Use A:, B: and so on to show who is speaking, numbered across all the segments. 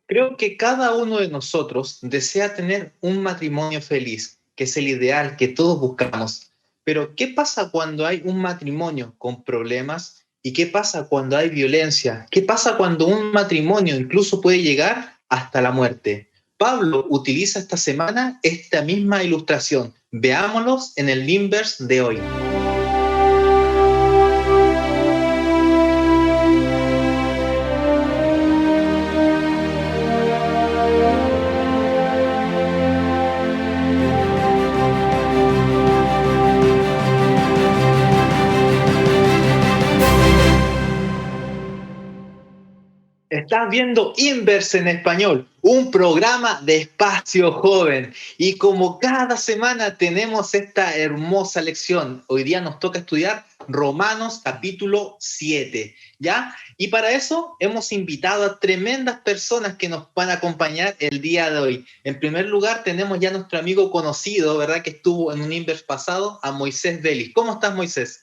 A: Creo que cada uno de nosotros desea tener un matrimonio feliz, que es el ideal que todos buscamos. Pero, ¿qué pasa cuando hay un matrimonio con problemas? ¿Y qué pasa cuando hay violencia? ¿Qué pasa cuando un matrimonio incluso puede llegar hasta la muerte? Pablo utiliza esta semana esta misma ilustración. Veámoslos en el Limverse de hoy. Estás viendo Inverse en español, un programa de espacio joven. Y como cada semana tenemos esta hermosa lección, hoy día nos toca estudiar Romanos capítulo 7, ¿ya? Y para eso hemos invitado a tremendas personas que nos van a acompañar el día de hoy. En primer lugar tenemos ya a nuestro amigo conocido, ¿verdad? Que estuvo en un Inverse pasado, a Moisés Vélez. ¿Cómo estás, Moisés?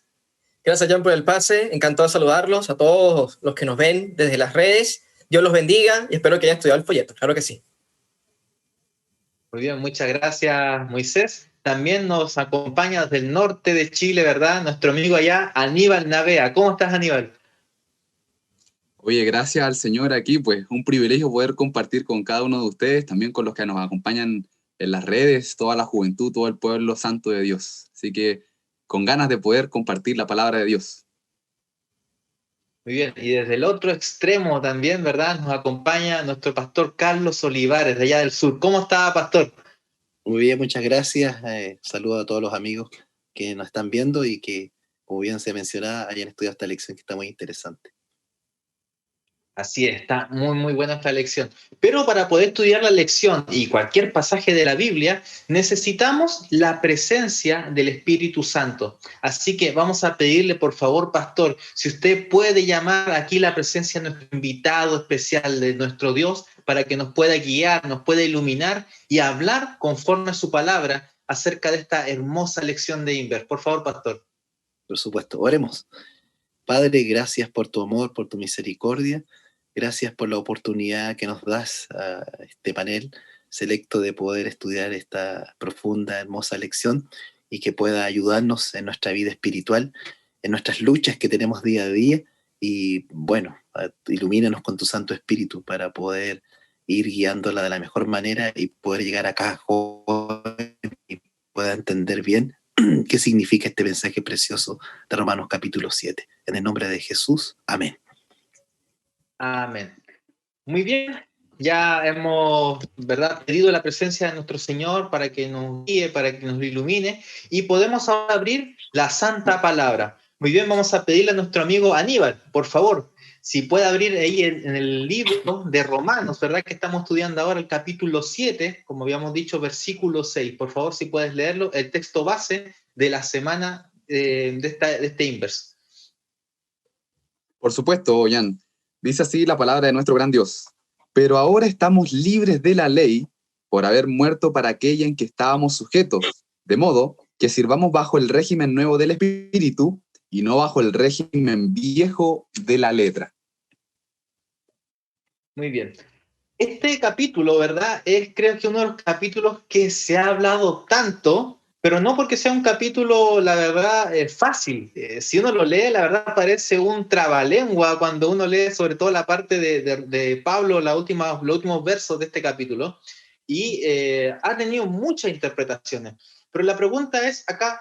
B: Gracias, Jan, por el pase. Encantado de saludarlos a todos los que nos ven desde las redes. Dios los bendiga y espero que hayan estudiado el folleto. Claro que sí.
A: Muy bien, muchas gracias, Moisés. También nos acompaña desde el norte de Chile, ¿verdad? Nuestro amigo allá, Aníbal Navea. ¿Cómo estás, Aníbal?
C: Oye, gracias al Señor aquí, pues un privilegio poder compartir con cada uno de ustedes, también con los que nos acompañan en las redes, toda la juventud, todo el pueblo santo de Dios. Así que con ganas de poder compartir la palabra de Dios.
A: Muy bien, y desde el otro extremo también, ¿verdad? Nos acompaña nuestro pastor Carlos Olivares, de allá del sur. ¿Cómo está, pastor?
D: Muy bien, muchas gracias. Saludo a todos los amigos que nos están viendo y que, como bien se mencionaba, hayan estudiado esta lección que está muy interesante.
A: Así es, está muy buena esta lección. Pero para poder estudiar la lección y cualquier pasaje de la Biblia, necesitamos la presencia del Espíritu Santo. Así que vamos a pedirle, por favor, pastor, si usted puede llamar aquí la presencia de nuestro invitado especial, de nuestro Dios, para que nos pueda guiar, nos pueda iluminar y hablar conforme a su palabra acerca de esta hermosa lección de Inver. Por favor, pastor.
D: Por supuesto, oremos. Padre, gracias por tu amor, por tu misericordia. Gracias por la oportunidad que nos das a este panel selecto de poder estudiar esta profunda, hermosa lección y que pueda ayudarnos en nuestra vida espiritual, en nuestras luchas que tenemos día a día. Y bueno, ilumínanos con tu Santo Espíritu para poder ir guiándola de la mejor manera y poder llegar a cada joven y pueda entender bien qué significa este mensaje precioso de Romanos capítulo 7. En el nombre de Jesús, amén.
A: Amén. Muy bien, ya hemos, ¿verdad?, pedido la presencia de nuestro Señor para que nos guíe, para que nos ilumine, y podemos ahora abrir la Santa Palabra. Muy bien, vamos a pedirle a nuestro amigo Aníbal, por favor, si puede abrir ahí en el libro de Romanos, ¿verdad?, que estamos estudiando ahora el capítulo 7, como habíamos dicho, versículo 6. Por favor, si puedes leerlo, el texto base de la semana de este Inverse.
C: Por supuesto, Jan. Dice así la palabra de nuestro gran Dios. Pero ahora estamos libres de la ley por haber muerto para aquella en que estábamos sujetos, de modo que sirvamos bajo el régimen nuevo del Espíritu y no bajo el régimen viejo de la letra.
A: Muy bien. Este capítulo, ¿verdad? Es creo que uno de los capítulos que se ha hablado tanto, pero no porque sea un capítulo, la verdad, fácil. Si uno lo lee, la verdad parece un trabalengua cuando uno lee sobre todo la parte de Pablo, los últimos versos de este capítulo, y ha tenido muchas interpretaciones. Pero la pregunta es acá,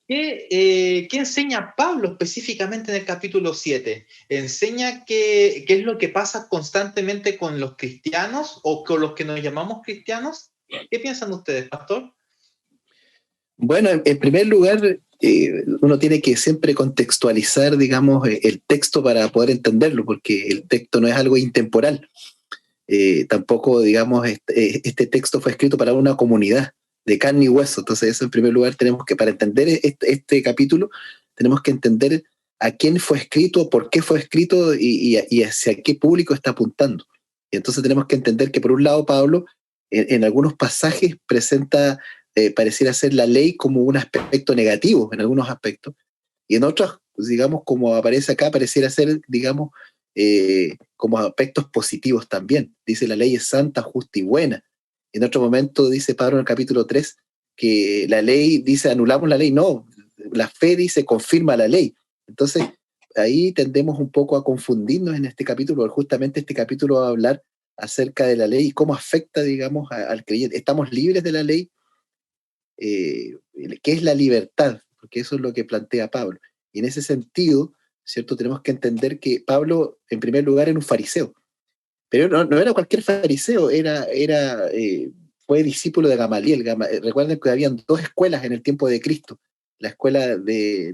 A: ¿qué enseña Pablo específicamente en el capítulo 7? ¿Enseña qué es lo que pasa constantemente con los cristianos o con los que nos llamamos cristianos? ¿Qué piensan ustedes, pastor?
D: Bueno, en primer lugar, uno tiene que siempre contextualizar, digamos, el texto para poder entenderlo, porque el texto no es algo intemporal. Tampoco, digamos, este texto fue escrito para una comunidad de carne y hueso. Entonces, eso en primer lugar tenemos que, para entender este capítulo, tenemos que entender a quién fue escrito, por qué fue escrito y hacia qué público está apuntando. Y entonces tenemos que entender que, por un lado, Pablo, en algunos pasajes presenta, pareciera ser la ley como un aspecto negativo, en algunos aspectos, y en otros, digamos, como aparece acá, pareciera ser, digamos, como aspectos positivos también. Dice la ley es santa, justa y buena. En otro momento dice Pablo en el capítulo 3 que la ley dice anulamos la ley. No, la fe dice confirma la ley. Entonces ahí tendemos un poco a confundirnos en este capítulo, porque justamente este capítulo va a hablar acerca de la ley y cómo afecta, digamos, al creyente. ¿Estamos libres de la ley? ¿Qué es la libertad? Porque eso es lo que plantea Pablo. Y en ese sentido, ¿cierto? Tenemos que entender que Pablo, en primer lugar, era un fariseo. Pero no era cualquier fariseo, fue discípulo de Gamaliel. Recuerden que habían dos escuelas en el tiempo de Cristo. La escuela de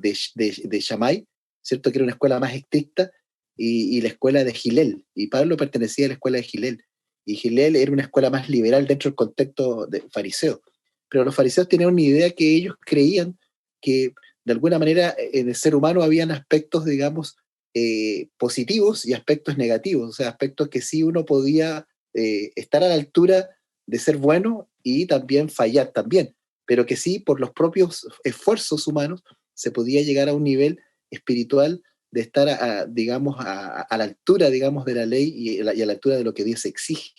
D: Shammai, ¿cierto? Que era una escuela más estricta, y la escuela de Gilel. Y Pablo pertenecía a la escuela de Gilel. Y Gilel era una escuela más liberal dentro del contexto de fariseo. Pero los fariseos tenían una idea que ellos creían que de alguna manera en el ser humano habían aspectos, digamos, positivos y aspectos negativos, o sea, aspectos que sí uno podía estar a la altura de ser bueno y también fallar también, pero que sí por los propios esfuerzos humanos se podía llegar a un nivel espiritual de estar, digamos, a la altura, digamos, de la ley y a la altura de lo que Dios exige.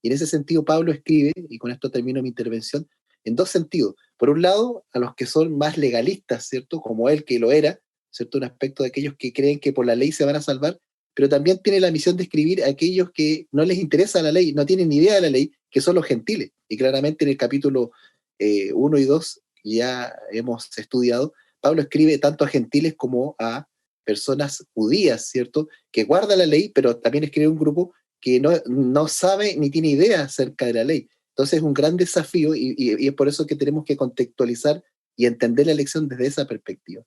D: Y en ese sentido Pablo escribe, y con esto termino mi intervención, en dos sentidos. Por un lado, a los que son más legalistas, ¿cierto? Como él que lo era, ¿cierto? Un aspecto de aquellos que creen que por la ley se van a salvar, pero también tiene la misión de escribir a aquellos que no les interesa la ley, no tienen ni idea de la ley, que son los gentiles. Y claramente en el capítulo 1 y 2, ya hemos estudiado, Pablo escribe tanto a gentiles como a personas judías, ¿cierto? Que guardan la ley, pero también escribe un grupo que no sabe ni tiene idea acerca de la ley. Entonces es un gran desafío y es por eso que tenemos que contextualizar y entender la lección desde esa perspectiva.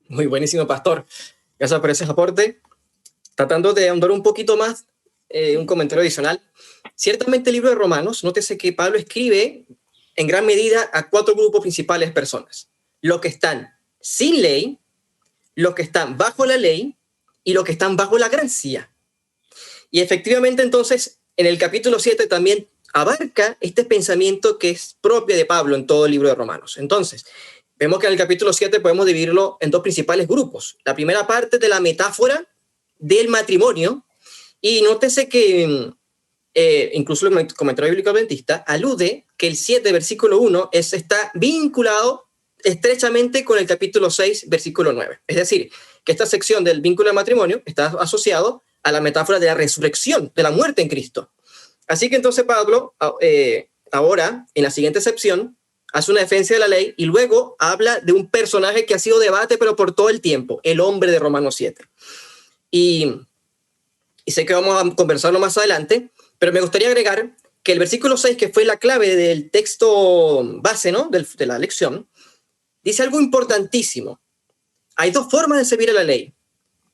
B: Muy buenísimo, pastor. Gracias por ese aporte. Tratando de ahondar un poquito más, un comentario adicional. Ciertamente el libro de Romanos, nótese que Pablo escribe en gran medida a 4 grupos principales de personas. Los que están sin ley, los que están bajo la ley y los que están bajo la gracia. Y efectivamente entonces en el capítulo 7 también abarca este pensamiento que es propio de Pablo en todo el libro de Romanos. Entonces, vemos que en el capítulo 7 podemos dividirlo en 2 principales grupos. La primera parte de la metáfora del matrimonio, y nótese que incluso el comentario bíblico adventista alude que el 7, versículo 1, está vinculado estrechamente con el capítulo 6, versículo 9. Es decir, que esta sección del vínculo del matrimonio está asociado a la metáfora de la resurrección, de la muerte en Cristo. Así que entonces Pablo, ahora, en la siguiente sección, hace una defensa de la ley y luego habla de un personaje que ha sido debate, pero por todo el tiempo, el hombre de Romanos 7. Y sé que vamos a conversarlo más adelante, pero me gustaría agregar que el versículo 6, que fue la clave del texto base, ¿no? de la lección, dice algo importantísimo. Hay 2 formas de servir a la ley.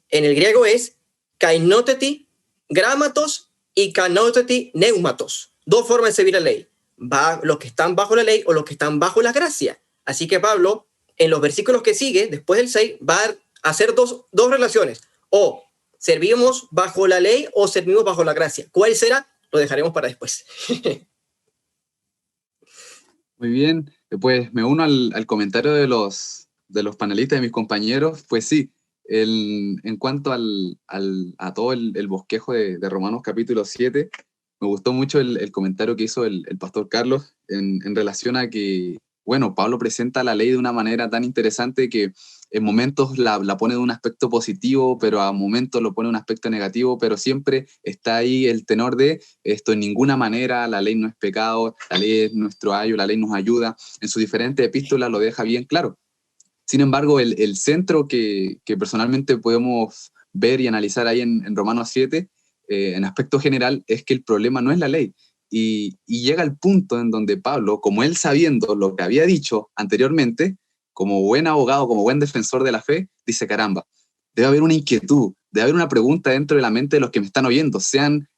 B: En el griego es kainoteti grammatos y kainoteti neumatos. 2 formas de servir a la ley. Los que están bajo la ley o los que están bajo la gracia. Así que Pablo, en los versículos que sigue, después del 6, va a hacer dos relaciones. O servimos bajo la ley o servimos bajo la gracia. ¿Cuál será? Lo dejaremos para después.
C: Muy bien, pues me uno al comentario de los panelistas, de mis compañeros. Pues sí, en cuanto a todo el bosquejo de Romanos capítulo 7, me gustó mucho el comentario que hizo el pastor Carlos en relación a que, bueno, Pablo presenta la ley de una manera tan interesante que en momentos la pone de un aspecto positivo, pero a momentos lo pone de un aspecto negativo, pero siempre está ahí el tenor de esto: en ninguna manera, la ley no es pecado, la ley es nuestro ayo, la ley nos ayuda. En sus diferentes epístolas lo deja bien claro. Sin embargo, el centro que personalmente podemos ver y analizar ahí en Romanos 7, en aspecto general, es que el problema no es la ley. Y llega el punto en donde Pablo, como él sabiendo lo que había dicho anteriormente, como buen abogado, como buen defensor de la fe, dice: caramba, debe haber una inquietud, debe haber una pregunta dentro de la mente de los que me están oyendo, sean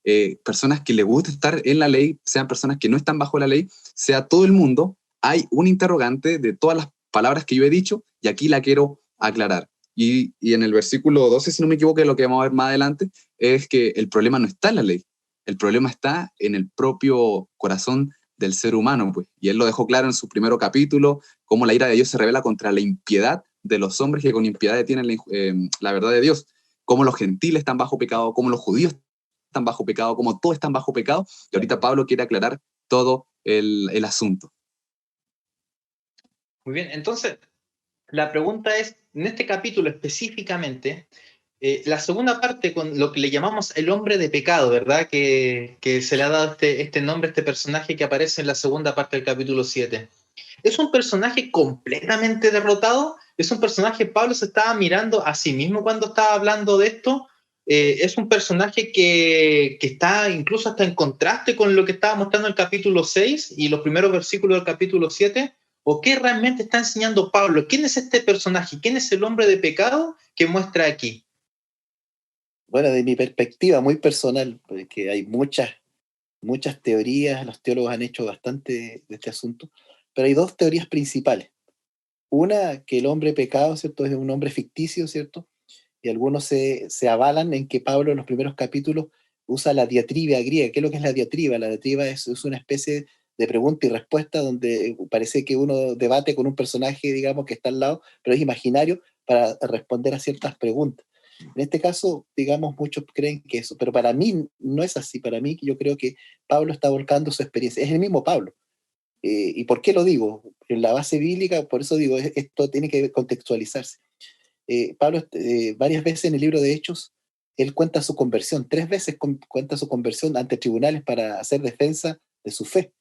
C: personas que les gusta estar en la ley, sean personas que no están bajo la ley, sea todo el mundo. Hay un interrogante de todas las palabras que yo he dicho y aquí la quiero aclarar. Y en el versículo 12, si no me equivoco, lo que vamos a ver más adelante, es que el problema no está en la ley, el problema está en el propio corazón del ser humano, pues. Y él lo dejó claro en su primer capítulo, cómo la ira de Dios se revela contra la impiedad de los hombres que con impiedad detienen la verdad de Dios. cómo los gentiles están bajo pecado, cómo los judíos están bajo pecado, cómo todos están bajo pecado, y ahorita Pablo quiere aclarar todo el asunto.
A: Muy bien, entonces la pregunta es, en este capítulo específicamente, la segunda parte con lo que le llamamos el hombre de pecado, ¿verdad? Que se le ha dado este nombre a este personaje que aparece en la segunda parte del capítulo 7. ¿Es un personaje completamente derrotado? ¿Es un personaje, Pablo se estaba mirando a sí mismo cuando estaba hablando de esto? ¿Es un personaje que está incluso hasta en contraste con lo que estaba mostrando el capítulo 6 y los primeros versículos del capítulo 7? ¿O qué realmente está enseñando Pablo? ¿Quién es este personaje? ¿Quién es el hombre de pecado que muestra aquí?
D: Bueno, de mi perspectiva muy personal, porque hay muchas teorías, los teólogos han hecho bastante de este asunto, pero hay dos teorías principales. Una, que el hombre pecado, ¿cierto?, es un hombre ficticio, ¿cierto? Y algunos se avalan en que Pablo en los primeros capítulos usa la diatriba griega. ¿Qué es lo que es la diatriba? La diatriba es una especie de pregunta y respuesta donde parece que uno debate con un personaje, digamos, que está al lado, pero es imaginario para responder a ciertas preguntas. En este caso, digamos, muchos creen que eso, pero para mí no es así. Para mí, yo creo que Pablo está volcando su experiencia. Es el mismo Pablo. ¿Y por qué lo digo? En la base bíblica, por eso digo, esto tiene que contextualizarse. Pablo, varias veces en el libro de Hechos, él cuenta su conversión, 3 veces cuenta su conversión ante tribunales para hacer defensa de su fe.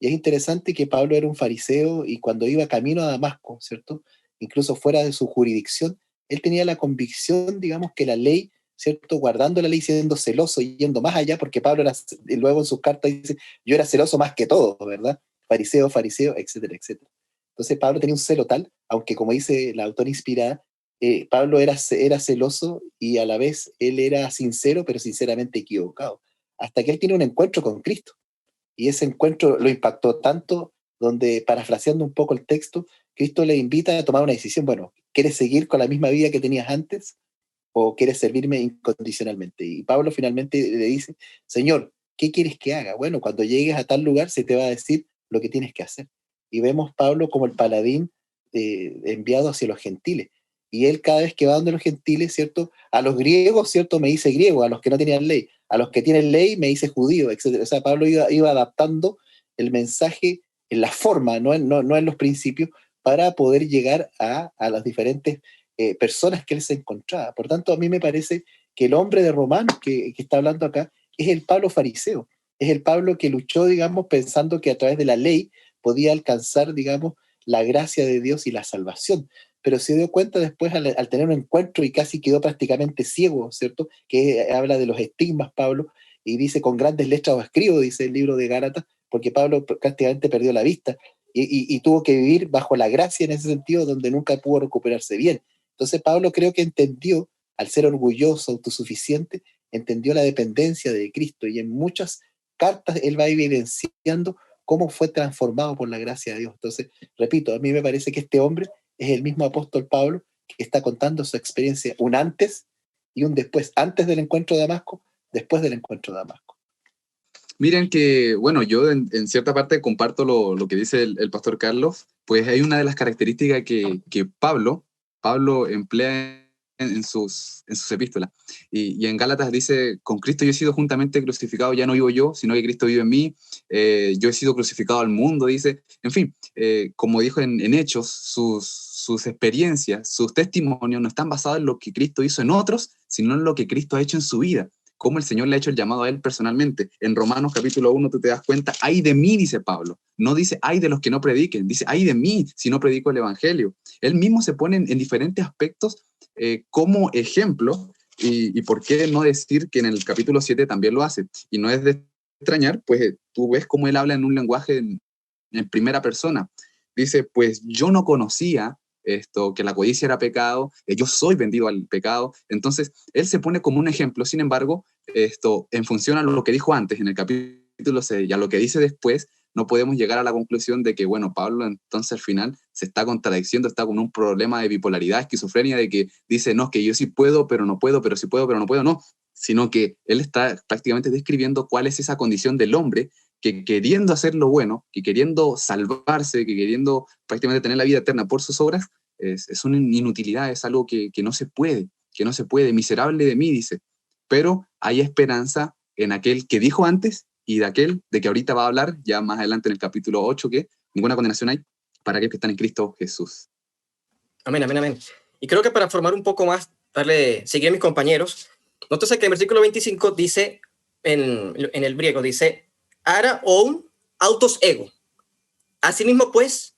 D: Y es interesante que Pablo era un fariseo y cuando iba camino a Damasco, ¿cierto? Incluso fuera de su jurisdicción, él tenía la convicción, digamos, que la ley, ¿cierto? Guardando la ley, siendo celoso y yendo más allá, porque Pablo era, luego en sus cartas dice, yo era celoso más que todo, ¿verdad? Fariseo, etcétera, etcétera. Entonces Pablo tenía un celo tal, aunque como dice la autora inspirada, Pablo era celoso y a la vez él era sincero, pero sinceramente equivocado, hasta que él tiene un encuentro con Cristo. Y ese encuentro lo impactó tanto, donde, parafraseando un poco el texto, Cristo le invita a tomar una decisión. Bueno, ¿quieres seguir con la misma vida que tenías antes o quieres servirme incondicionalmente? Y Pablo finalmente le dice, Señor, ¿qué quieres que haga? Bueno, cuando llegues a tal lugar se te va a decir lo que tienes que hacer. Y vemos Pablo como el paladín enviado hacia los gentiles. Y él cada vez que va donde los gentiles, ¿cierto? A los griegos, ¿cierto? Me dice griego, a los que no tenían ley. A los que tienen ley me dice judío, etc. O sea, Pablo iba adaptando el mensaje en la forma, no en los principios, para poder llegar a las diferentes personas que él se encontraba. Por tanto, a mí me parece que el hombre de Romanos que está hablando acá es el Pablo fariseo, es el Pablo que luchó, digamos, pensando que a través de la ley podía alcanzar, digamos, la gracia de Dios y la salvación. Pero se dio cuenta después al tener un encuentro y casi quedó prácticamente ciego, ¿cierto? Que habla de los estigmas, Pablo, y dice, con grandes letras os escribo, dice el libro de Gálatas, porque Pablo prácticamente perdió la vista y tuvo que vivir bajo la gracia en ese sentido, donde nunca pudo recuperarse bien. Entonces Pablo creo que entendió, al ser orgulloso, autosuficiente, entendió la dependencia de Cristo y en muchas cartas él va evidenciando cómo fue transformado por la gracia de Dios. Entonces, repito, a mí me parece que este hombre es el mismo apóstol Pablo que está contando su experiencia, un antes y un después, antes del encuentro de Damasco, después del encuentro de Damasco.
C: Miren que, bueno, yo en cierta parte comparto lo que dice el pastor Carlos, pues hay una de las características que Pablo emplea en sus epístolas. Y en Gálatas dice, con Cristo yo he sido juntamente crucificado, ya no vivo yo, sino que Cristo vive en mí, yo he sido crucificado al mundo, dice. En fin, como dijo en Hechos, sus experiencias, sus testimonios no están basados en lo que Cristo hizo en otros, sino en lo que Cristo ha hecho en su vida. Cómo el Señor le ha hecho el llamado a él personalmente. En Romanos capítulo 1 tú te das cuenta, ay de mí, dice Pablo. No dice, ay de los que no prediquen, dice, ay de mí si no predico el evangelio. Él mismo se pone en diferentes aspectos como ejemplo, y por qué no decir que en el capítulo 7 también lo hace. Y no es de extrañar, pues tú ves cómo él habla en un lenguaje en primera persona. Dice, pues yo no conocía que la codicia era pecado, yo soy vendido al pecado. Entonces, él se pone como un ejemplo. Sin embargo, en función a lo que dijo antes en el capítulo 6 y a lo que dice después, no podemos llegar a la conclusión de que, bueno, Pablo entonces al final se está contradiciendo, está con un problema de bipolaridad, esquizofrenia, de que dice, no, que yo sí puedo, pero no puedo, pero sí puedo, pero no puedo, no, sino que él está prácticamente describiendo cuál es esa condición del hombre que queriendo hacer lo bueno, que queriendo salvarse, que queriendo prácticamente tener la vida eterna por sus obras, es una inutilidad, es algo que no se puede. que no se puede, miserable de mí, dice. Pero hay esperanza en aquel que dijo antes y de aquel de que ahorita va a hablar, ya más adelante en el capítulo 8, que ninguna condenación hay para aquellos que están en Cristo Jesús.
B: Amén, amén, amén. Y creo que para formar un poco más, seguir a mis compañeros, nótese que en el versículo 25 dice, en el griego, dice, ara oun autos ego. Asimismo, pues,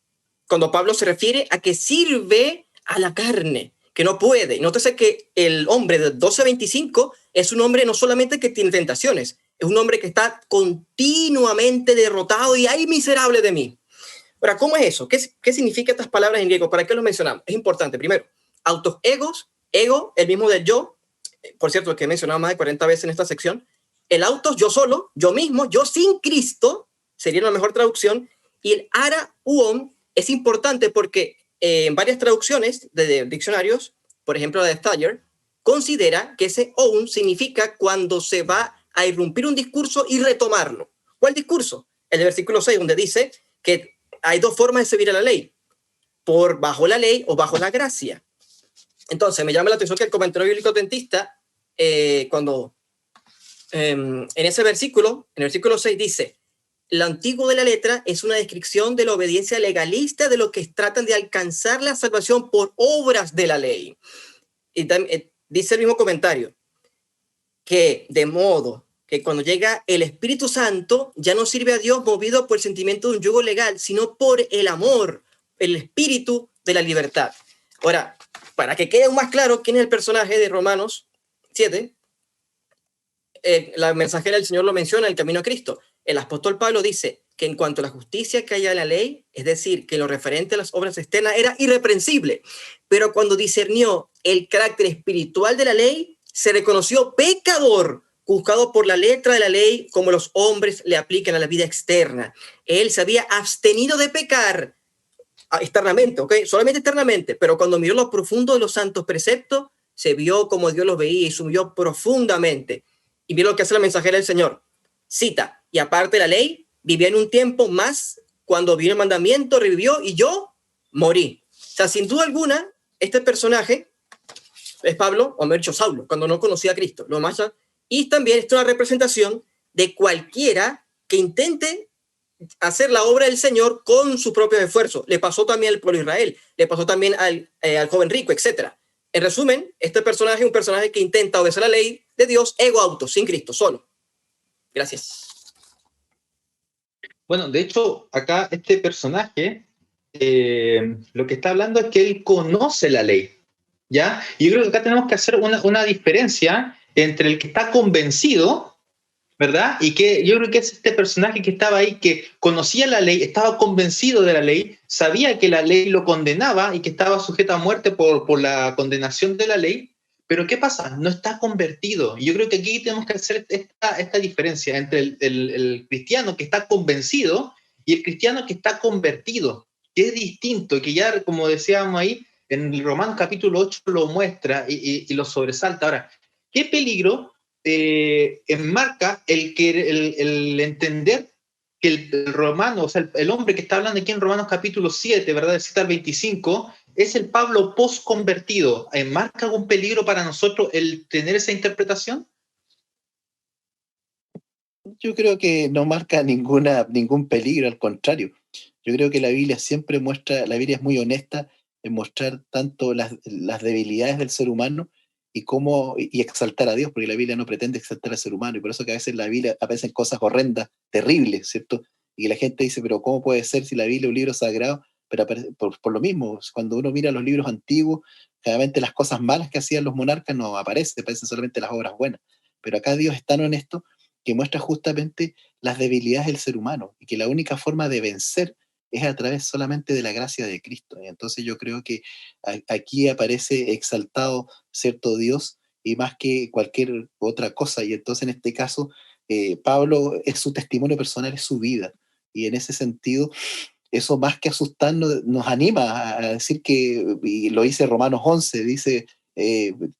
B: cuando Pablo se refiere a que sirve a la carne, que no puede. Nótese que el hombre de 12:25 es un hombre no solamente que tiene tentaciones, es un hombre que está continuamente derrotado y ¡ay, miserable de mí! Ahora, ¿cómo es eso? ¿Qué significan estas palabras en griego? ¿Para qué lo mencionamos? Es importante. Primero, autos egos, ego, el mismo del yo, por cierto, el que he mencionado más de 40 veces en esta sección. El autos, yo solo, yo mismo, yo sin Cristo, sería la mejor traducción. Y el ara uon es importante porque en varias traducciones de diccionarios, por ejemplo la de Thayer, considera que ese oun significa cuando se va a irrumpir un discurso y retomarlo. ¿Cuál discurso? El de versículo 6, donde dice que hay dos formas de servir a la ley, por bajo la ley o bajo la gracia. Entonces, me llama la atención que el comentario bíblico adventista, en ese versículo, en el versículo 6 dice, lo antiguo de la letra es una descripción de la obediencia legalista de los que tratan de alcanzar la salvación por obras de la ley. Y dice el mismo comentario, que de modo que cuando llega el Espíritu Santo, ya no sirve a Dios movido por el sentimiento de un yugo legal, sino por el amor, el espíritu de la libertad. Ahora, para que quede aún más claro quién es el personaje de Romanos 7, la mensajera del Señor lo menciona en el camino a Cristo. El apóstol Pablo dice que en cuanto a la justicia que hay en la ley, es decir, que lo referente a las obras externas era irreprensible, pero cuando discernió el carácter espiritual de la ley, se reconoció pecador, juzgado por la letra de la ley como los hombres le aplican a la vida externa. Él se había abstenido de pecar externamente, ¿ok? Solamente externamente, pero cuando miró lo profundo de los santos preceptos, se vio como Dios los veía y subió profundamente. Y vio lo que hace la mensajera del Señor. Cita, y aparte de la ley, vivía en un tiempo más, cuando vino el mandamiento, revivió y yo morí. O sea, sin duda alguna, este personaje es Pablo, o mejor dicho, Saulo, cuando no conocía a Cristo. Lo más, y también es una representación de cualquiera que intente hacer la obra del Señor con sus propios esfuerzos. Le pasó también al pueblo de Israel, le pasó también al joven rico, etc. En resumen, este personaje es un personaje que intenta obedecer la ley de Dios ego auto, sin Cristo, solo. Gracias.
A: Bueno, de hecho, acá este personaje, lo que está hablando es que él conoce la ley, ¿ya? Y yo creo que acá tenemos que hacer una diferencia entre el que está convencido, ¿verdad? Y que yo creo que es este personaje que estaba ahí, que conocía la ley, estaba convencido de la ley, sabía que la ley lo condenaba y que estaba sujeto a muerte por la condenación de la ley, pero ¿qué pasa? No está convertido. Y yo creo que aquí tenemos que hacer esta diferencia entre el cristiano que está convencido y el cristiano que está convertido, que es distinto, que ya, como decíamos ahí, en Romanos capítulo 8 lo muestra y lo sobresalta. Ahora, ¿qué peligro enmarca el entender que el romano, o sea, el hombre que está hablando aquí en Romanos capítulo 7, ¿verdad? De cita al 25, es el Pablo post-convertido? ¿Enmarca algún peligro para nosotros el tener esa interpretación?
D: Yo creo que no marca ningún peligro, al contrario. Yo creo que la Biblia siempre muestra, la Biblia es muy honesta en mostrar tanto las debilidades del ser humano y exaltar a Dios, porque la Biblia no pretende exaltar al ser humano, y por eso que a veces en la Biblia aparecen cosas horrendas, terribles, ¿cierto? Y la gente dice, pero ¿cómo puede ser si la Biblia es un libro sagrado? Pero aparece, por lo mismo, cuando uno mira los libros antiguos, generalmente las cosas malas que hacían los monarcas no aparecen solamente las obras buenas. Pero acá Dios es tan honesto que muestra justamente las debilidades del ser humano, y que la única forma de vencer es a través solamente de la gracia de Cristo. Y entonces yo creo que aquí aparece exaltado cierto Dios y más que cualquier otra cosa. Y entonces en este caso, Pablo es su testimonio personal, es su vida. Y en ese sentido, eso más que asustarnos, nos anima a decir que, y lo dice Romanos 11, dice,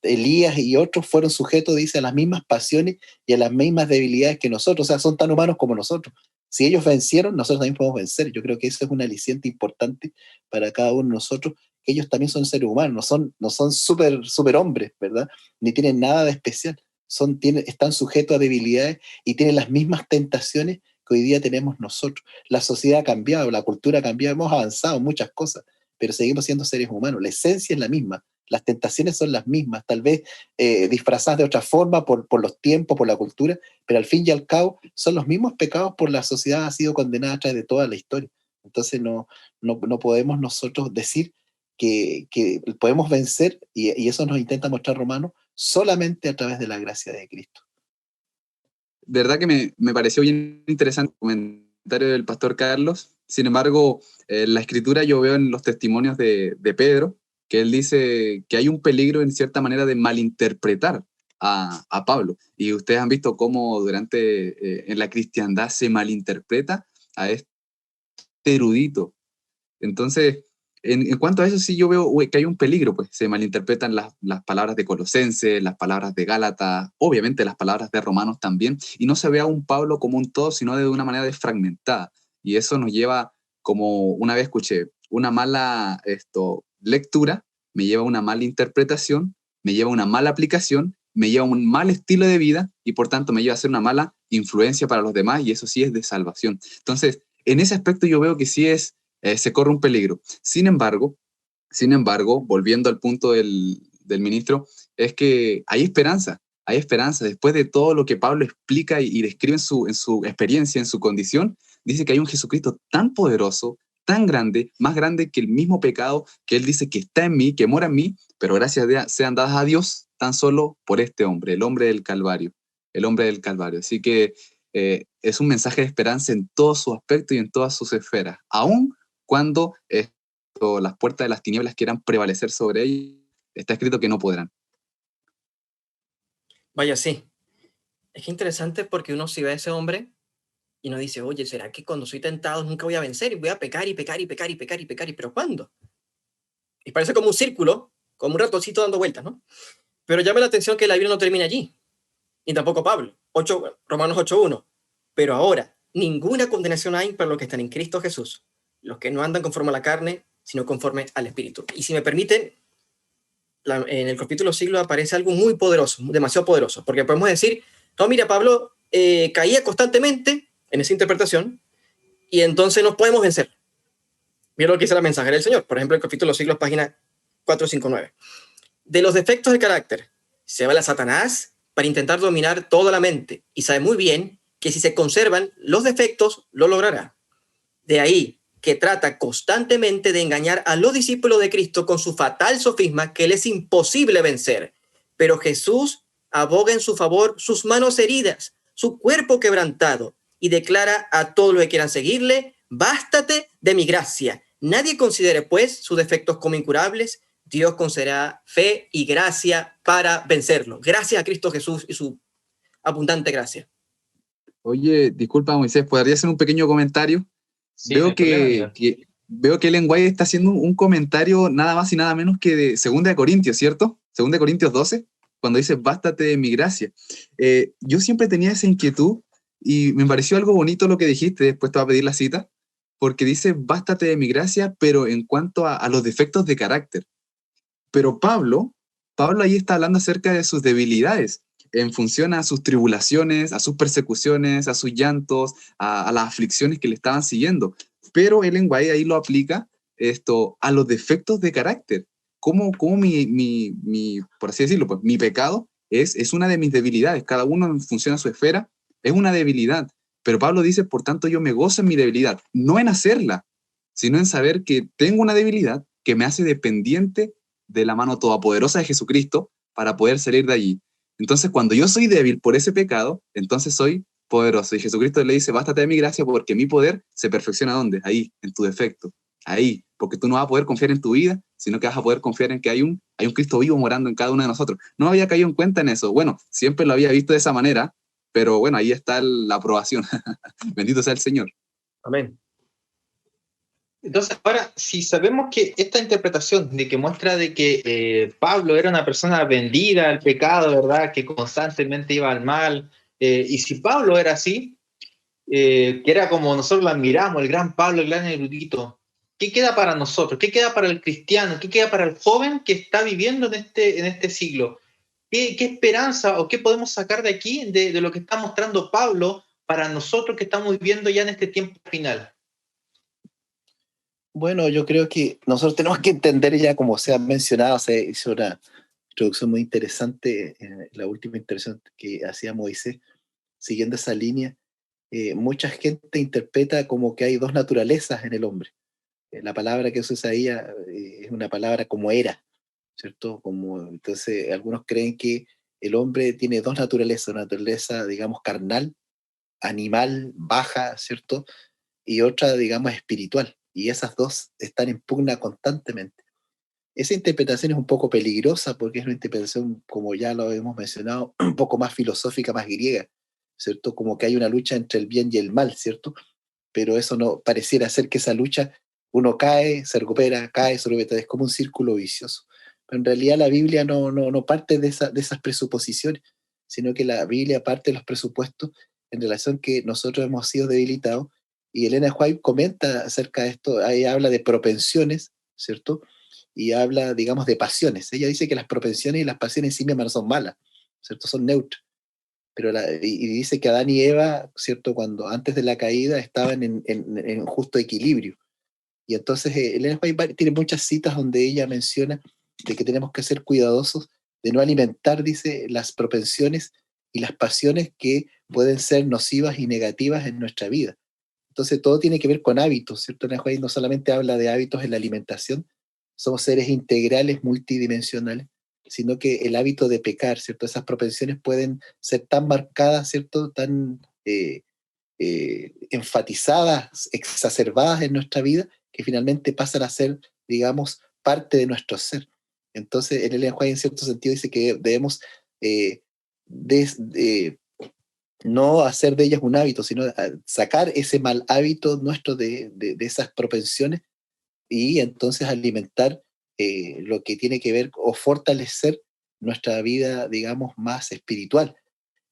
D: Elías y otros fueron sujetos, dice, a las mismas pasiones y a las mismas debilidades que nosotros, o sea, son tan humanos como nosotros. Si ellos vencieron, nosotros también podemos vencer. Yo creo que eso es un aliciente importante para cada uno de nosotros, que ellos también son seres humanos, no son super hombres, ¿verdad? Ni tienen nada de especial. Están sujetos a debilidades y tienen las mismas tentaciones que hoy día tenemos nosotros. La sociedad ha cambiado, la cultura ha cambiado, hemos avanzado en muchas cosas, pero seguimos siendo seres humanos. La esencia es la misma, las tentaciones son las mismas, tal vez disfrazadas de otra forma por los tiempos, por la cultura, pero al fin y al cabo son los mismos pecados por la sociedad ha sido condenada a través de toda la historia. Entonces no podemos nosotros decir que podemos vencer, y eso nos intenta mostrar Romanos, solamente a través de la gracia de Cristo.
C: De verdad que me pareció bien interesante el comentario del pastor Carlos. Sin embargo, la escritura yo veo en los testimonios de Pedro, que él dice que hay un peligro en cierta manera de malinterpretar a Pablo. Y ustedes han visto cómo en la cristiandad se malinterpreta a este erudito. Entonces, en cuanto a eso sí yo veo que hay un peligro, pues se malinterpretan las palabras de Colosenses, las palabras de Gálatas, obviamente las palabras de Romanos también, y no se ve a un Pablo como un todo, sino de una manera desfragmentada. Y eso nos lleva, como una vez escuché, una mala lectura, me lleva a una mala interpretación, me lleva a una mala aplicación, me lleva a un mal estilo de vida, y por tanto me lleva a ser una mala influencia para los demás, y eso sí es de salvación. Entonces, en ese aspecto yo veo que sí se corre un peligro. Sin embargo, volviendo al punto del ministro, es que hay esperanza. Después de todo lo que Pablo explica y describe en su experiencia, en su condición, dice que hay un Jesucristo tan poderoso, tan grande, más grande que el mismo pecado, que él dice que está en mí, que mora en mí, pero gracias sean dadas a Dios tan solo por este hombre, el hombre del Calvario. Así que es un mensaje de esperanza en todos sus aspectos y en todas sus esferas, aún cuando las puertas de las tinieblas quieran prevalecer sobre ellos, está escrito que no podrán.
B: Vaya, sí. Es que interesante porque uno si ve a ese hombre y uno dice, oye, ¿será que cuando soy tentado nunca voy a vencer? Y voy a pecar y pecar y pecar y pecar y pecar. ¿Pero cuándo? Y parece como un círculo, como un ratoncito dando vueltas, ¿no? Pero llama la atención que la Biblia no termina allí. Ni tampoco Pablo. Romanos 8:1. Pero ahora, ninguna condenación hay para los que están en Cristo Jesús. Los que no andan conforme a la carne, sino conforme al Espíritu. Y si me permiten, en el capítulo siglo aparece algo muy poderoso, demasiado poderoso, porque podemos decir, no, mira, Pablo caía constantemente en esa interpretación y entonces no podemos vencer. Mira lo que dice la mensajera del Señor, por ejemplo, el capítulo siglo, página 459. De los defectos de carácter, se va a Satanás para intentar dominar toda la mente y sabe muy bien que si se conservan los defectos, lo logrará. De ahí que trata constantemente de engañar a los discípulos de Cristo con su fatal sofisma que les es imposible vencer. Pero Jesús aboga en su favor sus manos heridas, su cuerpo quebrantado, y declara a todos los que quieran seguirle, bástate de mi gracia. Nadie considere, pues, sus defectos como incurables. Dios concederá fe y gracia para vencerlo. Gracias a Cristo Jesús y su abundante gracia.
C: Oye, disculpa, Moisés, ¿podría hacer un pequeño comentario?
A: Sí,
C: Veo que Ellen White está haciendo un comentario nada más y nada menos que de 2 Corintios, ¿cierto? 2 Corintios 12, cuando dice, bástate de mi gracia. Yo siempre tenía esa inquietud y me pareció algo bonito lo que dijiste, después te voy a pedir la cita, porque dice, bástate de mi gracia, pero en cuanto a los defectos de carácter. Pero Pablo ahí está hablando acerca de sus debilidades, en función a sus tribulaciones, a sus persecuciones, a sus llantos, a las aflicciones que le estaban siguiendo. Pero Ellen White ahí lo aplica a los defectos de carácter. ¿Cómo por así decirlo, pues mi pecado es una de mis debilidades? Cada uno en función a su esfera es una debilidad. Pero Pablo dice, por tanto, yo me gozo en mi debilidad, no en hacerla, sino en saber que tengo una debilidad que me hace dependiente de la mano todopoderosa de Jesucristo para poder salir de allí. Entonces, cuando yo soy débil por ese pecado, entonces soy poderoso. Y Jesucristo le dice, bástate de mi gracia porque mi poder se perfecciona ¿dónde? Ahí, en tu defecto. Ahí, porque tú no vas a poder confiar en tu vida, sino que vas a poder confiar en que hay un Cristo vivo morando en cada uno de nosotros. No había caído en cuenta en eso. Bueno, siempre lo había visto de esa manera, pero bueno, ahí está la aprobación. Bendito sea el Señor.
B: Amén.
A: Entonces, ahora, si sabemos que esta interpretación de que muestra de que Pablo era una persona vendida al pecado, ¿verdad? Que constantemente iba al mal, y si Pablo era así, que era como nosotros lo admiramos, el gran Pablo, el gran erudito, ¿qué queda para nosotros? ¿Qué queda para el cristiano? ¿Qué queda para el joven que está viviendo en este siglo? ¿Qué esperanza o qué podemos sacar de aquí, de lo que está mostrando Pablo, para nosotros que estamos viviendo ya en este tiempo final?
D: Bueno, yo creo que nosotros tenemos que entender ya, como se ha mencionado, se hizo una introducción muy interesante en la última intervención que hacía Moisés, siguiendo esa línea. Mucha gente interpreta como que hay dos naturalezas en el hombre. La palabra que usa ahí es una palabra como era, ¿cierto? Entonces, algunos creen que el hombre tiene dos naturalezas, una naturaleza, digamos, carnal, animal, baja, ¿cierto? Y otra, digamos, espiritual. Y esas dos están en pugna constantemente. Esa interpretación es un poco peligrosa porque es una interpretación, como ya lo hemos mencionado, un poco más filosófica, más griega, ¿cierto? Como que hay una lucha entre el bien y el mal, ¿cierto? Pero eso no pareciera ser que esa lucha, uno cae, se recupera, es como un círculo vicioso. Pero en realidad la Biblia no parte de esas presuposiciones, sino que la Biblia parte de los presupuestos en relación que nosotros hemos sido debilitados. Y Elena White comenta acerca de esto, ahí habla de propensiones, ¿cierto? Y habla, digamos, de pasiones. Ella dice que las propensiones y las pasiones en sí mismas no son malas, ¿cierto? Son neutras. Y dice que Adán y Eva, ¿cierto? Cuando antes de la caída estaban en justo equilibrio. Y entonces Elena White tiene muchas citas donde ella menciona de que tenemos que ser cuidadosos de no alimentar, dice, las propensiones y las pasiones que pueden ser nocivas y negativas en nuestra vida. Entonces todo tiene que ver con hábitos, ¿cierto? Elena White no solamente habla de hábitos en la alimentación, somos seres integrales, multidimensionales, sino que el hábito de pecar, ¿cierto? Esas propensiones pueden ser tan marcadas, ¿cierto? Tan enfatizadas, exacerbadas en nuestra vida, que finalmente pasan a ser, digamos, parte de nuestro ser. Entonces, el Ellen White en cierto sentido dice que debemos eh, no hacer de ellas un hábito, sino sacar ese mal hábito nuestro de esas propensiones y entonces alimentar lo que tiene que ver o fortalecer nuestra vida, digamos, más espiritual.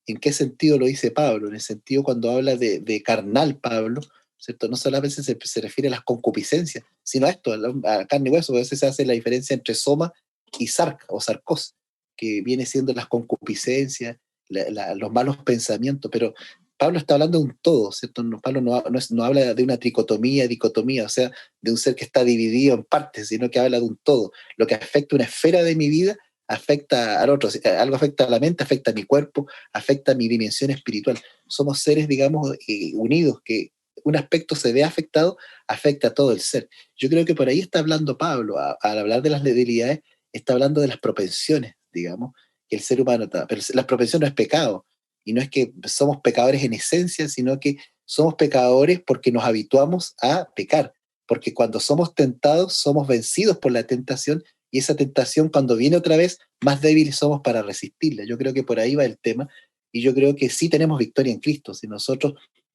D: ¿En qué sentido lo dice Pablo? En el sentido cuando habla de carnal, Pablo, ¿cierto? No solamente se refiere a las concupiscencias, sino a esto, a carne y hueso. A veces se hace la diferencia entre soma y sarca o sarcos, que viene siendo las concupiscencias, los malos pensamientos, pero Pablo está hablando de un todo, ¿cierto? Pablo no habla de una tricotomía, dicotomía, o sea, de un ser que está dividido en partes, sino que habla de un todo. Lo que afecta una esfera de mi vida afecta al otro, algo afecta a la mente, afecta a mi cuerpo, afecta a mi dimensión espiritual. Somos seres, digamos, unidos, que un aspecto se ve afectado, afecta a todo el ser. Yo creo que por ahí está hablando Pablo, al hablar de las debilidades, está hablando de las propensiones, digamos, que el ser humano está. Pero las propensiones no es pecado, y no es que somos pecadores en esencia, sino que somos pecadores porque nos habituamos a pecar, porque cuando somos tentados, somos vencidos por la tentación y esa tentación cuando viene otra vez, más débiles somos para resistirla. Yo creo que por ahí va el tema y yo creo que sí tenemos victoria en Cristo. Si nosotros,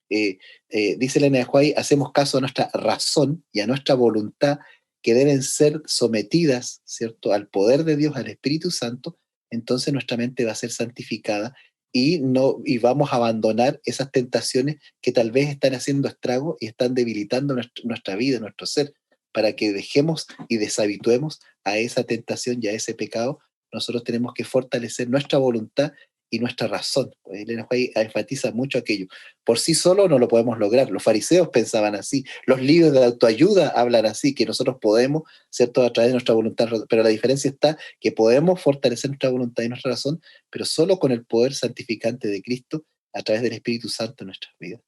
D: dice Elena de White, hacemos caso a nuestra razón y a nuestra voluntad que deben ser sometidas, ¿cierto?, al poder de Dios, al Espíritu Santo, entonces nuestra mente va a ser santificada y vamos a abandonar esas tentaciones que tal vez están haciendo estrago y están debilitando nuestra vida, nuestro ser, para que dejemos y deshabituemos a esa tentación y a ese pecado. Nosotros tenemos que fortalecer nuestra voluntad y nuestra razón. Elena White enfatiza mucho aquello. Por sí solo no lo podemos lograr. Los fariseos pensaban así. Los libros de autoayuda hablan así, que nosotros podemos, ¿cierto?, a través de nuestra voluntad. Pero la diferencia está que podemos fortalecer nuestra voluntad y nuestra razón, pero solo con el poder santificante de Cristo a través del Espíritu Santo en nuestras vidas.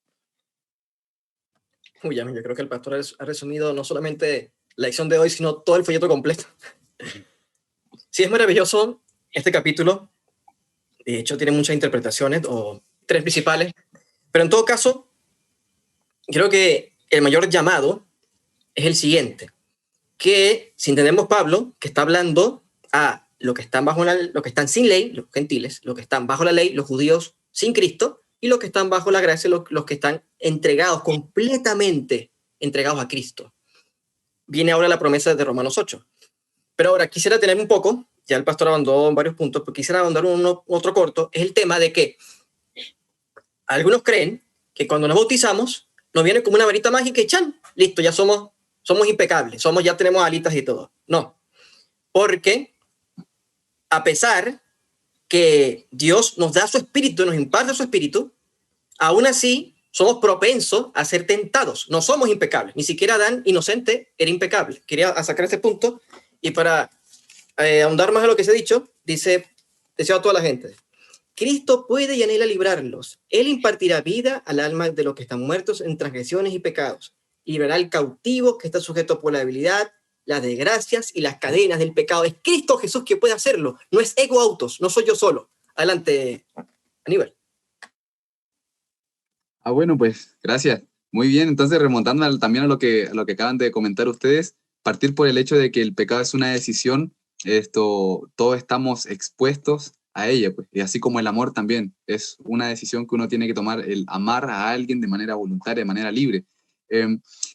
B: Uy, yo creo que el pastor ha resumido no solamente la lección de hoy, sino todo el folleto completo. Sí, es maravilloso este capítulo. De hecho, tiene muchas interpretaciones, o tres principales. Pero en todo caso, creo que el mayor llamado es el siguiente. Que si entendemos Pablo, que está hablando a los que están los que están sin ley, los gentiles, los que están bajo la ley, los judíos sin Cristo, y los que están bajo la gracia, los que están entregados, completamente entregados a Cristo. Viene ahora la promesa de Romanos 8. Pero ahora quisiera tener un poco, ya el pastor abandonó en varios puntos, pero quisiera abandonar otro corto, es el tema de que algunos creen que cuando nos bautizamos nos viene como una varita mágica y ¡chan! Listo, ya somos somos impecables, ya tenemos alitas y todo. No, porque a pesar que Dios nos da su espíritu, nos imparte su espíritu, aún así somos propensos a ser tentados. No somos impecables. Ni siquiera Adán, inocente, era impecable. Quería sacar este punto y para ahondar más en lo que se ha dicho, deseo a toda la gente. Cristo puede y anhela librarlos. Él impartirá vida al alma de los que están muertos en transgresiones y pecados. Librará al cautivo que está sujeto por la debilidad, las desgracias y las cadenas del pecado. Es Cristo Jesús que puede hacerlo. No es ego autos, no soy yo solo. Adelante, Aníbal.
C: Bueno, pues gracias. Muy bien, entonces remontando también a lo que acaban de comentar ustedes, partir por el hecho de que el pecado es una decisión, todos estamos expuestos a ella, pues, y así como el amor también es una decisión que uno tiene que tomar, el amar a alguien de manera voluntaria, de manera libre.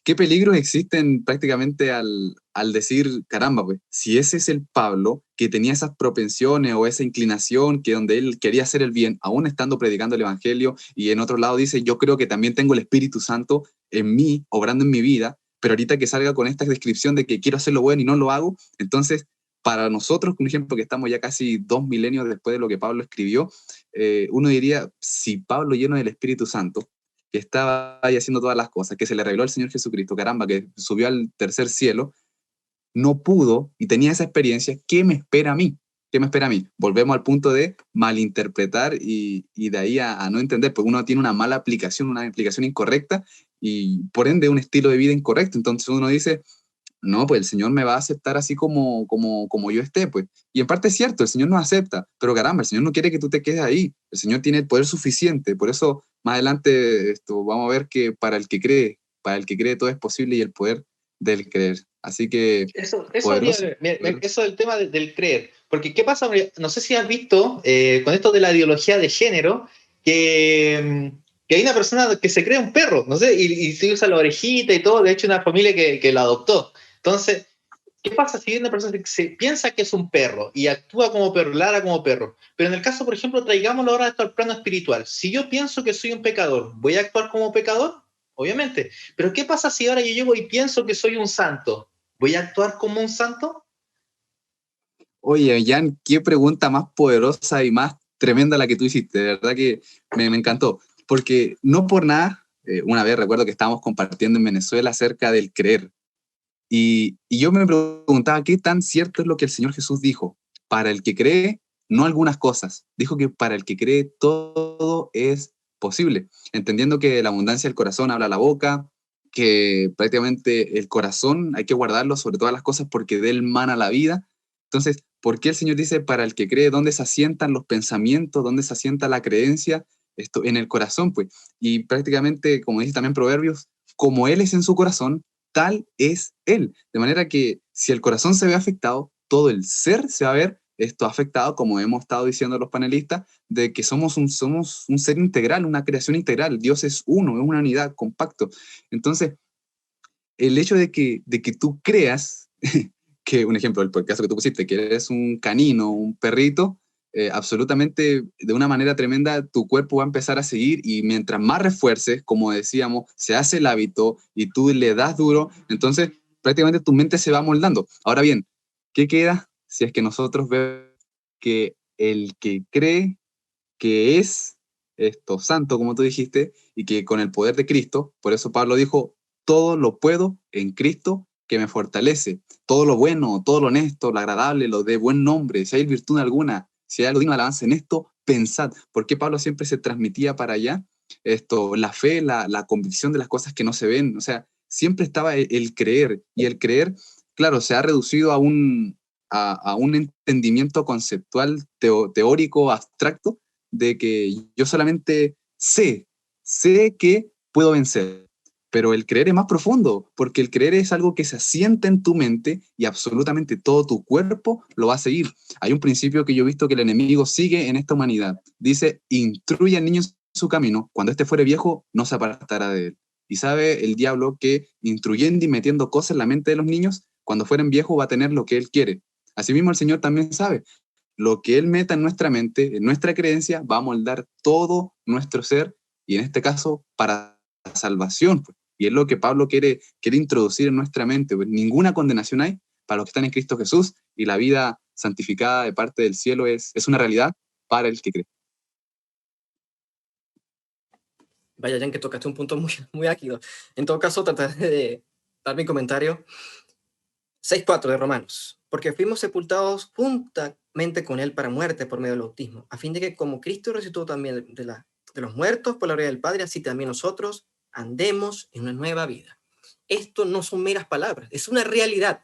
C: ¿Qué peligros existen prácticamente al decir, caramba, pues, si ese es el Pablo que tenía esas propensiones o esa inclinación que donde él quería hacer el bien, aún estando predicando el Evangelio, y en otro lado dice, yo creo que también tengo el Espíritu Santo en mí, obrando en mi vida, pero ahorita que salga con esta descripción de que quiero hacer lo bueno y no lo hago, entonces, para nosotros, por ejemplo, que estamos ya casi 2 milenios después de lo que Pablo escribió, uno diría, si Pablo lleno del Espíritu Santo, que estaba ahí haciendo todas las cosas, que se le reveló al Señor Jesucristo, caramba, que subió al tercer cielo, no pudo y tenía esa experiencia, ¿qué me espera a mí? ¿Qué me espera a mí? Volvemos al punto de malinterpretar y de ahí a no entender, porque uno tiene una mala aplicación, una aplicación incorrecta y por ende un estilo de vida incorrecto. Entonces uno dice, no, pues el Señor me va a aceptar así como yo esté, pues. Y en parte es cierto, el Señor nos acepta, pero caramba, el Señor no quiere que tú te quedes ahí. El Señor tiene el poder suficiente. Por eso, más adelante, vamos a ver que para el que cree todo es posible y el poder del creer. Así que...
A: Eso
C: poderoso.
A: eso del tema del creer. Porque, ¿qué pasa? No sé si has visto, con esto de la ideología de género, que hay una persona que se cree un perro, no sé, y se usa la orejita y todo, de hecho una familia que lo adoptó. Entonces, ¿qué pasa si hay una persona que se piensa que es un perro y actúa como perro, ladra como perro? Pero en el caso, por ejemplo, traigámoslo ahora esto al plano espiritual. Si yo pienso que soy un pecador, ¿voy a actuar como pecador? Obviamente. Pero ¿qué pasa si ahora yo llego y pienso que soy un santo? ¿Voy a actuar como un santo?
C: Oye, Jan, qué pregunta más poderosa y más tremenda la que tú hiciste. De verdad que me encantó. Porque no por nada, una vez recuerdo que estábamos compartiendo en Venezuela acerca del creer. Y yo me preguntaba qué tan cierto es lo que el Señor Jesús dijo. Para el que cree, no algunas cosas. Dijo que para el que cree todo es posible. Entendiendo que la abundancia del corazón habla la boca, que prácticamente el corazón hay que guardarlo sobre todas las cosas porque de él mana la vida. Entonces, ¿por qué el Señor dice para el que cree dónde se asientan los pensamientos, dónde se asienta la creencia? Esto en el corazón, pues. Y prácticamente, como dice también Proverbios, como Él es en su corazón, tal es Él. De manera que si el corazón se ve afectado, todo el ser se va a ver afectado, como hemos estado diciendo los panelistas, de que somos un ser integral, una creación integral. Dios es uno, es una unidad, compacto. Entonces, el hecho de que tú creas, que un ejemplo, el caso que tú pusiste, que eres un canino, un perrito, absolutamente de una manera tremenda tu cuerpo va a empezar a seguir y mientras más refuerces, como decíamos, se hace el hábito y tú le das duro, entonces prácticamente tu mente se va moldando. Ahora bien, ¿qué queda si es que nosotros vemos que el que cree que es santo, como tú dijiste, y que con el poder de Cristo, por eso Pablo dijo, todo lo puedo en Cristo que me fortalece, todo lo bueno, todo lo honesto, lo agradable, lo de buen nombre, si hay virtud alguna, si hay algo digno de alabanza en esto, pensad. Porque Pablo siempre se transmitía para allá la fe, la convicción de las cosas que no se ven, o sea, siempre estaba el creer, y el creer, claro, se ha reducido a un entendimiento conceptual, teórico, abstracto, de que yo solamente sé que puedo vencer. Pero el creer es más profundo, porque el creer es algo que se asienta en tu mente y absolutamente todo tu cuerpo lo va a seguir. Hay un principio que yo he visto que el enemigo sigue en esta humanidad. Dice, instruye al niño en su camino, cuando éste fuere viejo, no se apartará de él. Y sabe el diablo que instruyendo y metiendo cosas en la mente de los niños, cuando fueren viejos va a tener lo que él quiere. Asimismo el Señor también sabe, lo que Él meta en nuestra mente, en nuestra creencia, va a moldar todo nuestro ser, y en este caso para salvación. Y es lo que Pablo quiere introducir en nuestra mente. Pues ninguna condenación hay para los que están en Cristo Jesús, y la vida santificada de parte del cielo es una realidad para el que cree.
B: Vaya, Jan, que tocaste un punto muy, muy ácido. En todo caso, trataré de dar mi comentario. 6:4 de Romanos. Porque fuimos sepultados juntamente con él para muerte por medio del bautismo, a fin de que como Cristo resucitó también de los muertos por la gloria del Padre, así también nosotros andemos en una nueva vida. Esto no son meras palabras, es una realidad.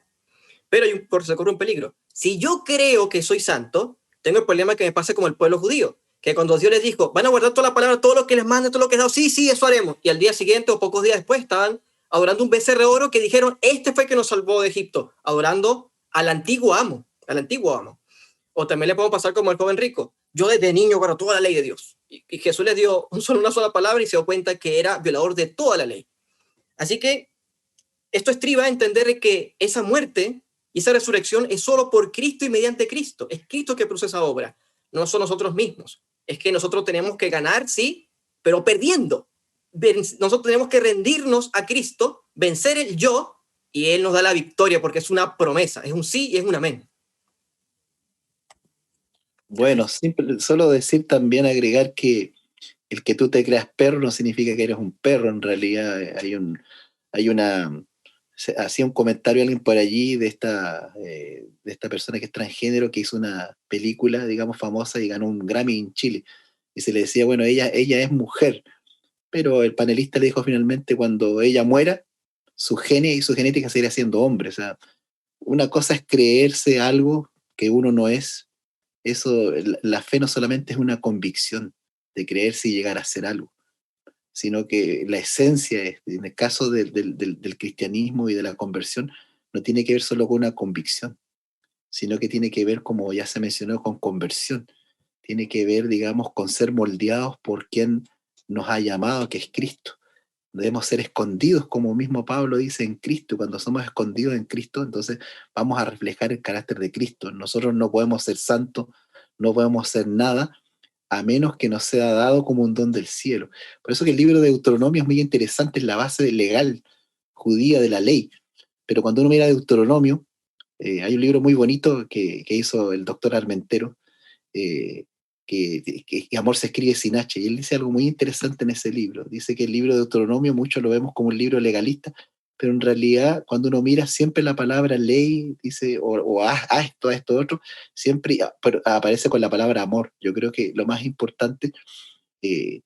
B: Pero se corre un peligro. Si yo creo que soy santo, tengo el problema que me pase como el pueblo judío, que cuando Dios les dijo, van a guardar toda la palabra, todo lo que les mande, todo lo que les dado, sí, eso haremos. Y al día siguiente o pocos días después estaban adorando un becerro de oro que dijeron, este fue el que nos salvó de Egipto, adorando al antiguo amo, al antiguo amo. O también le podemos pasar como el joven rico. Yo desde niño guardo toda la ley de Dios. Y Jesús les dio una sola palabra y se dio cuenta que era violador de toda la ley. Así que esto estriba a entender que esa muerte y esa resurrección es solo por Cristo y mediante Cristo. Es Cristo que produce esa obra, no son nosotros mismos. Es que nosotros tenemos que ganar, sí, pero perdiendo. Nosotros tenemos que rendirnos a Cristo, vencer el yo, y Él nos da la victoria porque es una promesa, es un sí y es un amén.
D: Bueno, solo decir también, agregar que el que tú te creas perro no significa que eres un perro. En realidad hacía un comentario alguien por allí de esta persona que es transgénero, que hizo una película, digamos, famosa y ganó un Grammy en Chile. Y se le decía, bueno, ella es mujer, pero el panelista le dijo finalmente, cuando ella muera, su gene y su genética seguirá siendo hombre. O sea, una cosa es creerse algo que uno no es. Eso, la fe no solamente es una convicción de creerse y llegar a ser algo, sino que la esencia, en el caso del cristianismo y de la conversión, no tiene que ver solo con una convicción, sino que tiene que ver, como ya se mencionó, con conversión. Tiene que ver, digamos, con ser moldeados por quien nos ha llamado, que es Cristo. Debemos ser escondidos, como mismo Pablo dice, en Cristo. Cuando somos escondidos en Cristo, entonces vamos a reflejar el carácter de Cristo. Nosotros no podemos ser santos, no podemos ser nada, a menos que nos sea dado como un don del cielo. Por eso que el libro de Deuteronomio es muy interesante, es la base legal judía de la ley. Pero cuando uno mira Deuteronomio, hay un libro muy bonito que hizo el doctor Armentero, que amor se escribe sin H, y él dice algo muy interesante en ese libro. Dice que el libro de Deuteronomio muchos lo vemos como un libro legalista, pero en realidad cuando uno mira siempre la palabra ley, dice, o haz esto, a esto, otro, siempre aparece con la palabra amor. Yo creo que lo más importante, que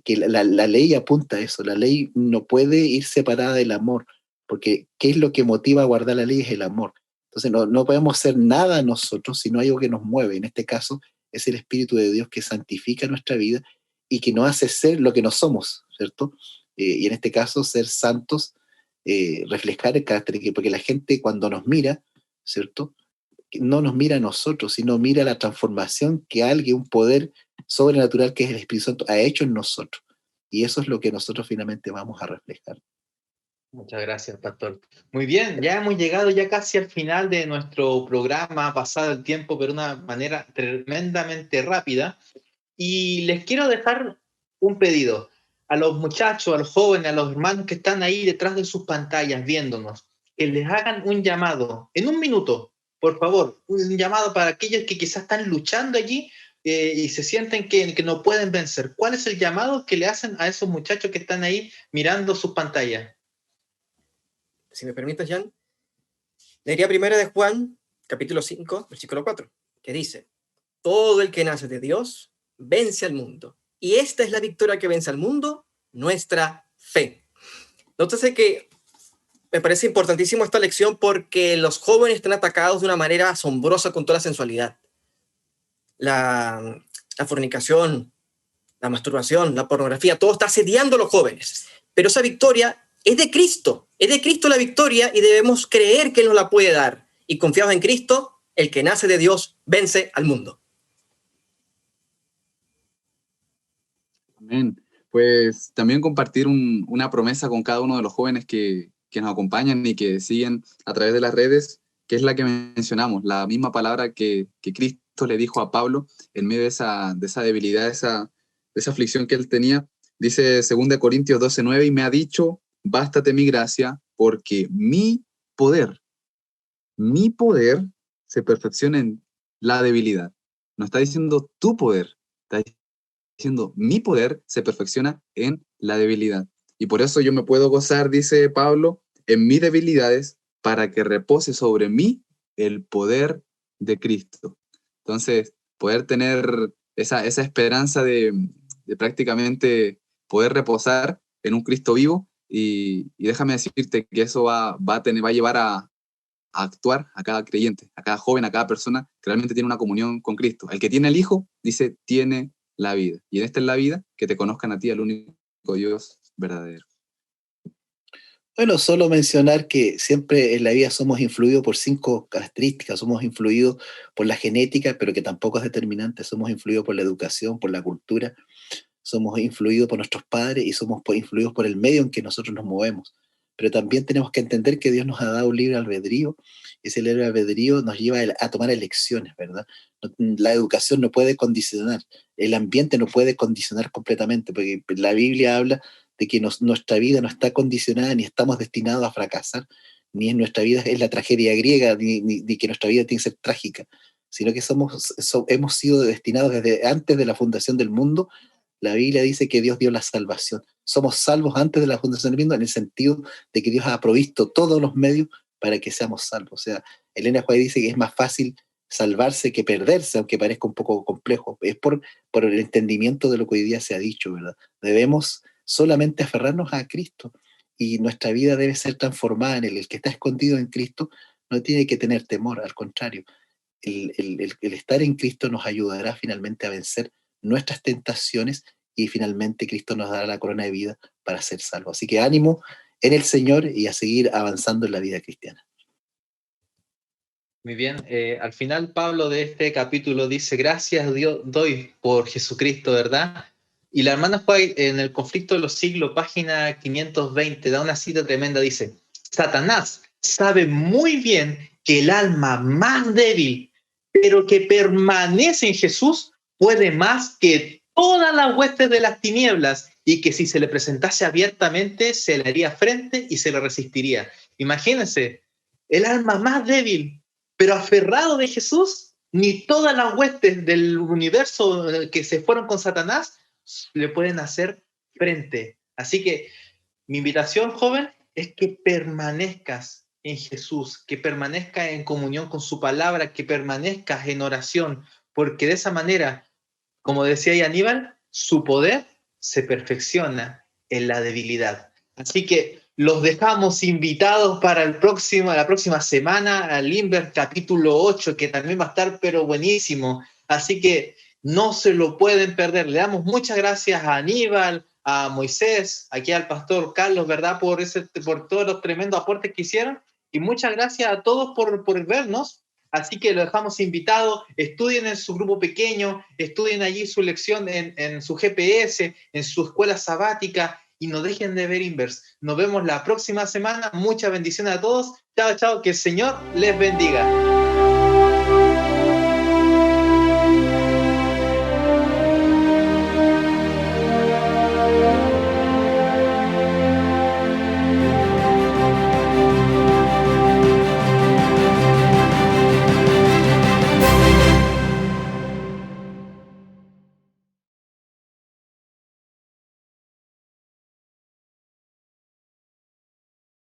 D: la ley apunta a eso. La ley no puede ir separada del amor, porque ¿qué es lo que motiva a guardar la ley? Es el amor. Entonces no podemos hacer nada nosotros si no hay algo que nos mueve. En este caso es el Espíritu de Dios que santifica nuestra vida y que nos hace ser lo que no somos, ¿cierto? Y en este caso ser santos, reflejar el carácter, porque la gente cuando nos mira, ¿cierto? No nos mira a nosotros, sino mira la transformación que alguien, un poder sobrenatural que es el Espíritu Santo, ha hecho en nosotros. Y eso es lo que nosotros finalmente vamos a reflejar.
A: Muchas gracias, pastor. Muy bien, ya hemos llegado ya casi al final de nuestro programa, ha pasado el tiempo pero de una manera tremendamente rápida. Y les quiero dejar un pedido a los muchachos, a los jóvenes, a los hermanos que están ahí detrás de sus pantallas viéndonos, que les hagan un llamado en un minuto, por favor, un llamado para aquellos que quizás están luchando allí y se sienten que no pueden vencer. ¿Cuál es el llamado que le hacen a esos muchachos que están ahí mirando sus pantallas?
B: Si me permites, Jan, leería primero de Juan, capítulo 5, versículo 4, que dice, todo el que nace de Dios vence al mundo. Y esta es la victoria que vence al mundo, nuestra fe. Nótese que me parece importantísimo esta lección porque los jóvenes están atacados de una manera asombrosa con toda la sensualidad. La fornicación, la masturbación, la pornografía, todo está asediando a los jóvenes. Pero esa victoria es de Cristo la victoria y debemos creer que Él nos la puede dar. Y confiados en Cristo, el que nace de Dios vence al mundo.
C: Amén. Pues también compartir una promesa con cada uno de los jóvenes que nos acompañan y que siguen a través de las redes, que es la que mencionamos, la misma palabra que Cristo le dijo a Pablo en medio de esa debilidad, de esa aflicción que él tenía. Dice 2 Corintios 12:9, y me ha dicho, bástate mi gracia, porque mi poder se perfecciona en la debilidad. No está diciendo tu poder, está diciendo mi poder se perfecciona en la debilidad. Y por eso yo me puedo gozar, dice Pablo, en mis debilidades, para que repose sobre mí el poder de Cristo. Entonces, poder tener esa esperanza de prácticamente poder reposar en un Cristo vivo, y déjame decirte que eso va a llevar a actuar a cada creyente, a cada joven, a cada persona que realmente tiene una comunión con Cristo. El que tiene el Hijo, dice, tiene la vida. Y en esta es la vida, que te conozcan a ti, al único Dios verdadero.
D: Bueno, solo mencionar que siempre en la vida somos influidos por 5 características. Somos influidos por la genética, pero que tampoco es determinante. Somos influidos por la educación, por la cultura. Somos influidos por nuestros padres y somos influidos por el medio en que nosotros nos movemos. Pero también tenemos que entender que Dios nos ha dado un libre albedrío. Ese libre albedrío nos lleva a tomar elecciones, ¿verdad? La educación no puede condicionar, el ambiente no puede condicionar completamente, porque la Biblia habla de que nuestra vida no está condicionada, ni estamos destinados a fracasar, ni en nuestra vida es la tragedia griega, ni que nuestra vida tiene que ser trágica, sino que hemos sido destinados desde antes de la fundación del mundo. La Biblia dice que Dios dio la salvación. Somos salvos antes de la fundación del mundo, en el sentido de que Dios ha provisto todos los medios para que seamos salvos. O sea, Elena White dice que es más fácil salvarse que perderse, aunque parezca un poco complejo. Es por el entendimiento de lo que hoy día se ha dicho, ¿verdad? Debemos solamente aferrarnos a Cristo, y nuestra vida debe ser transformada en Él. El que está escondido en Cristo no tiene que tener temor, al contrario. El estar en Cristo nos ayudará finalmente a vencer nuestras tentaciones, y finalmente Cristo nos dará la corona de vida para ser salvos. Así que ánimo en el Señor y a seguir avanzando en la vida cristiana.
A: Muy bien, al final Pablo de este capítulo dice, gracias Dios doy por Jesucristo, ¿verdad? Y la hermana White en el Conflicto de los Siglos, página 520, da una cita tremenda, dice, Satanás sabe muy bien que el alma más débil, pero que permanece en Jesús, puede más que todas las huestes de las tinieblas, y que si se le presentase abiertamente, se le haría frente y se le resistiría. Imagínense, el alma más débil, pero aferrado de Jesús, ni todas las huestes del universo que se fueron con Satanás le pueden hacer frente. Así que mi invitación, joven, es que permanezcas en Jesús, que permanezcas en comunión con su palabra, que permanezcas en oración, porque de esa manera, como decía ahí Aníbal, su poder se perfecciona en la debilidad. Así que los dejamos invitados para la próxima semana al Limber capítulo 8, que también va a estar pero buenísimo. Así que no se lo pueden perder. Le damos muchas gracias a Aníbal, a Moisés, aquí al pastor Carlos, ¿verdad? Por todos los tremendos aportes que hicieron. Y muchas gracias a todos por vernos. Así que lo dejamos invitado, estudien en su grupo pequeño, estudien allí su lección en su GPS, en su escuela sabática, y no dejen de ver Inverse. Nos vemos la próxima semana. Muchas bendiciones a todos. Chao, chao. Que el Señor les bendiga.